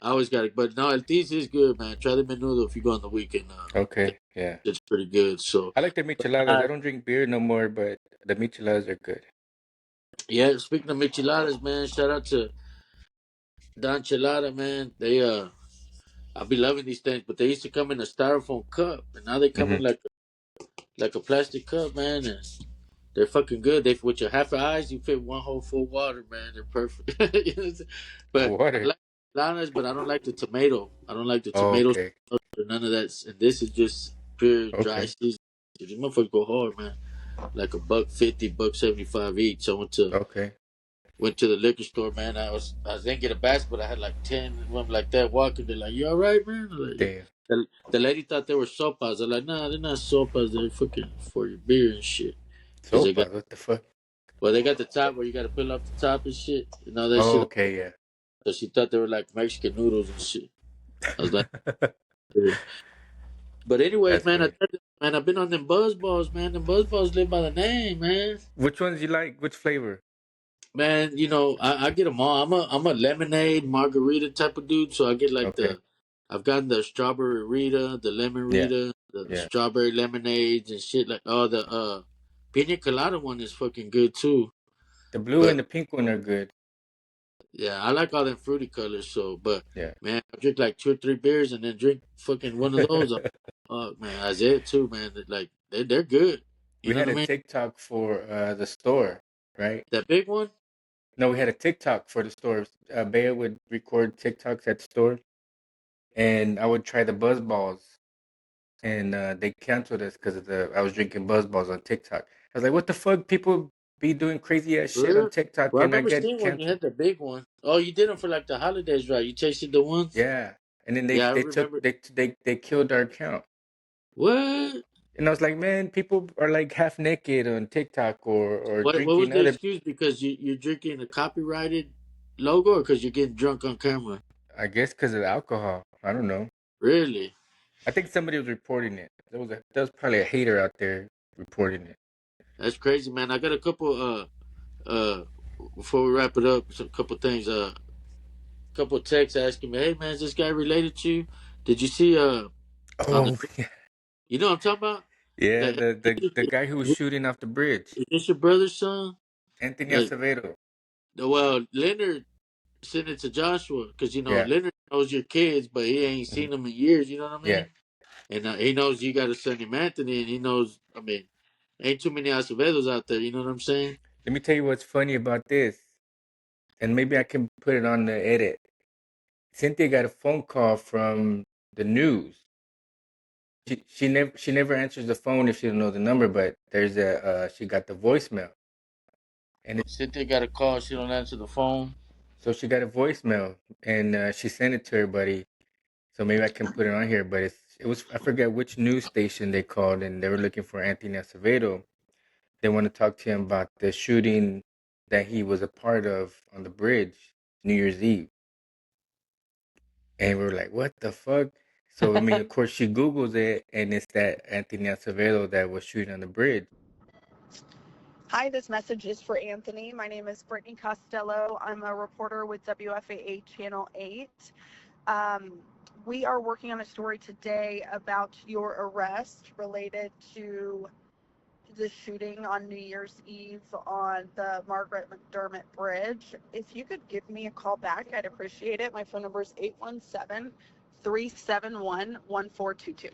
I always got it. But no, El Tis is good, man. Try the menudo if you go on the weekend. Okay, yeah. It's pretty good. So, I like the micheladas. I don't drink beer no more, but the micheladas are good. yeah. Speaking of micheladas, man, shout out to Don Chelada, man. I be loving these things, but they used to come in a styrofoam cup, and now they come Hmm. in like a plastic cup, man. And they're fucking good. They with your half your eyes, you fit one whole full water, man. They're perfect. You know what I'm saying? But I Water. like bananas, but I don't like the tomato. I don't like the Oh, tomato okay. sauce or none of that. And this is just pure dry Okay. season. These motherfuckers go hard, man. Like $1.50, $1.75 each. I Okay. went to the liquor store, man. I didn't get a basket, but I had like 10 of them like that walking. They're like, "You all right, man?" I'm like, Damn. the lady thought they were sopas. I'm like, "Nah, they're not sopas. They're fucking for your beer and shit." Because Sopa. What the fuck? they got the top where you got to fill up the top and shit. You know that Oh, shit. okay, yeah. So she thought they were like Mexican noodles and shit. I was like, "Yeah." But anyways, That's man, funny. man, I've been on them buzz balls, man. The buzz balls live by the name, man. Which ones you like? Which flavor? Man, I get them all. I'm a lemonade margarita type of dude, so I get like Okay. I've gotten the strawberry Rita, the lemon Yeah. Rita, the Yeah. strawberry lemonades and shit like. Oh, the pina colada one is fucking good too. The blue But and the pink one are good. yeah, I like all them fruity colors. So, but Yeah. man, I drink like 2 or 3 beers and then drink fucking one of those. Oh man, that's it too, man. Like they're good. You We know had what I a mean? TikTok for the store, right? That big one. No, we had a TikTok for the store. Bea would record TikToks at the store, and I would try the buzz balls, and they canceled us because I was drinking buzz balls on TikTok. I was like, what the fuck? People be doing crazy ass shit on Really? TikTok, Well, I and I remember get seeing when you canceled. had the big one. Oh, you did them for like the holidays, right? You tasted the ones. Yeah, and then Yeah, I they took remember. they killed our account. What? And I was like, man, people are like half naked on TikTok or What was drinking the other. excuse? Because you're drinking a copyrighted logo, or because you're getting drunk on camera? I guess because of alcohol. I don't know. Really? I think somebody was reporting it. There was probably a hater out there reporting it. That's crazy, man. I got a couple. Uh, before we wrap it up, some couple things. Couple texts asking me, "Hey, man, is this guy related to you? Did you see on the? Oh, yeah. You know what I'm talking about? Yeah, Like, the guy who was shooting off the bridge, is this your brother's son? Anthony Like, Acevedo. well, Leonard send it to Joshua because Yeah, Leonard knows your kids, but he ain't mhm, seen them in years. You know what I yeah. mean? And he knows you got a son named Anthony, and he knows. I mean, ain't too many Acevedos out there. You know what I'm saying? Let me tell you what's funny about this, and maybe I can put it on the edit. Cynthia got a phone call from the news. She never answers the phone if she don't know the number, but there's she got the voicemail, and Cynthia got a call. She don't answer the phone. so she got a voicemail, and she sent it to everybody. So maybe I can put it on here, but it was I forget which news station they called, and they were looking for Anthony Acevedo. They want to talk to him about the shooting that he was a part of on the bridge New Year's Eve. And we were like, what the fuck? So, I mean, of course, she Googles it, and it's that Anthony Acevedo that was shooting on the bridge. Hi, this message is for Anthony. My name is Brittany Costello. I'm a reporter with WFAA Channel 8. We are working on a story today about your arrest related to the shooting on New Year's Eve on the Margaret McDermott Bridge. If you could give me a call back, I'd appreciate it. My phone number is 817-371-1422.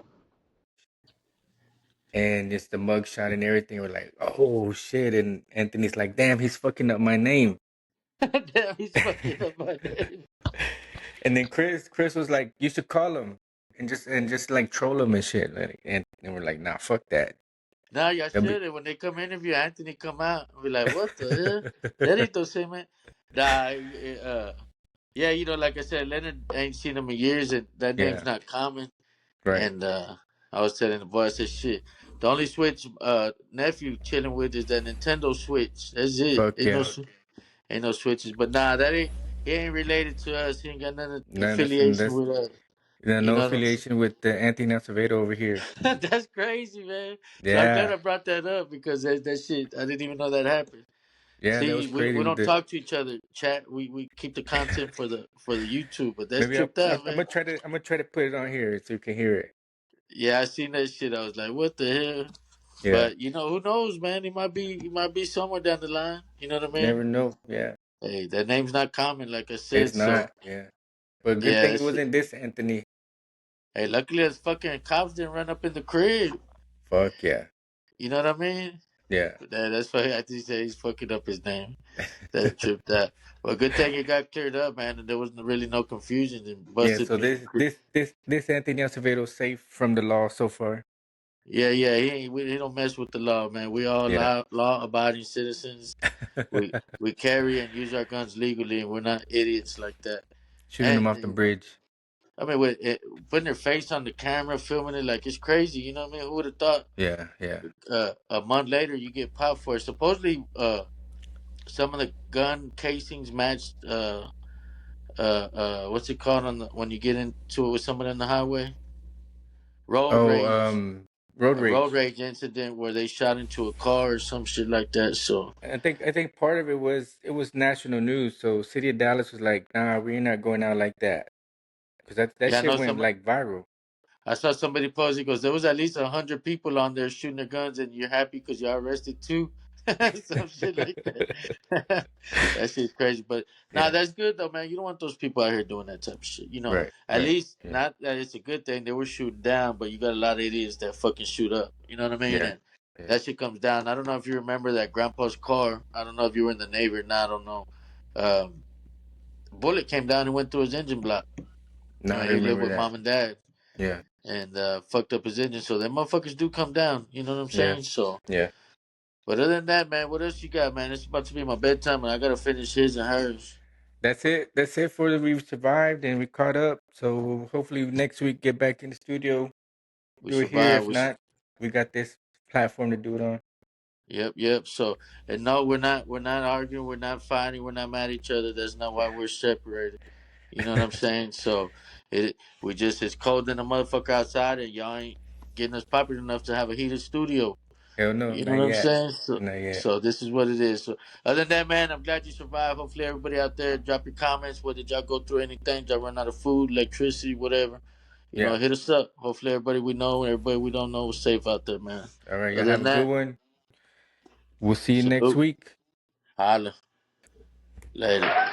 And it's the mugshot and everything. We're like, oh shit. And Anthony's like, damn, he's fucking up my name. Damn, he's fucking up my name. And then Chris was like, you should call him and just like troll him and shit. And we're like, nah, fuck that. Now y'all That'd be- should. When they come interview Anthony, come out and be like, "What the hell?" That ain't the same, man. Nah, yeah, like I said, Leonard ain't seen him in years, and that name's yeah, not common. right. And I was telling the boy, I said, "Shit, the only Switch nephew chilling with is that Nintendo Switch. That's it. Fuck Ain't no yeah. Switch. Ain't no switches. But nah, that ain't he ain't related to us. He ain't got nothing No, affiliation with us. You no know what I'm saying? affiliation with the Anthony Acevedo over here. That's crazy, man. So I'm glad Yeah, I brought that up because that shit I didn't even know that happened. yeah, that See, was we crazy. don't talk to each other, chat. We keep the content for the YouTube, but that's Maybe tripped out, I'm man. gonna try to put it on here so you can hear it. Yeah, I seen that shit. I was like, what the hell? Yeah, But who knows, man? He might be somewhere down the line. You know what I you mean? never know. Yeah, Hey, that name's not common, like I it's said. So not. Yeah, but good yeah, thing it that's it. wasn't this Anthony. Hey, luckily those fucking cops didn't run up in the crib. Fuck yeah, You know what I mean? yeah, But that's why I think he said he's fucking up his name. That tripped out. Well, good thing it got cleared up, man, and there was really no confusion and yeah. busted. So this Anthony Acevedo safe from the law so far. Yeah, yeah, he don't mess with the law, man. We all Yeah, law abiding citizens. We carry and use our guns legally, and we're not idiots like that. shooting him off the And bridge. I mean, with putting their face on the camera, filming it like it's crazy. You know what I mean? Who would have thought? Yeah, yeah. A month later, you get popped for it. Supposedly, some of the gun casings matched. What's it called when you get into it with somebody on the highway? Road Oh, rage. road A road rage. rage incident where they shot into a car or some shit like that. So I think part of it was national news. So City of Dallas was like, nah, we're not going out like that because that yeah, I shit know went some. like viral. I saw somebody post. He goes, "There was at least 100 people on there shooting their guns, and you're happy because you arrested two." Some shit like that. That shit's crazy, but nah, Yeah, that's good though, man. You don't want those people out here doing that type of shit. right, At right. least Yeah, not that it's a good thing they were shooting down, but you got a lot of idiots that fucking shoot up. You know what I mean? yeah, And yeah. that shit comes down. I don't know if you remember that grandpa's car. I don't know if you were in the Navy or not. I don't know. Um, bullet came down and went through his engine block. No, I He lived remember with that. mom and dad Yeah, and fucked up his engine. So them motherfuckers do come down. You know what I'm yeah, saying? So, yeah. but other than that, man, what else you got, man? It's about to be my bedtime, and I gotta finish his and hers. That's it. That's it for the we survived and we caught up. So hopefully next week get back in the studio, We do it here. survived. If not, we got this platform to do it on. Yep. So, and no, we're not arguing. We're not fighting. We're not mad at each other. That's not why we're separated. You know what I'm saying? So, it's cold in the motherfucker outside, and y'all ain't getting us popular enough to have a heated studio. Hell no, You know not what I'm yet, saying? So, not yet. so this is what it is. So, other than that, man, I'm glad you survived. Hopefully, everybody out there, drop your comments. What did y'all go through? Anything? Did y'all run out of food, electricity, whatever? Yeah. Hit us up. Hopefully, everybody we know, everybody we don't know, is safe out there, man. All right, y'all Other have than a good that, one. We'll see you next salute. week. Holla. Later.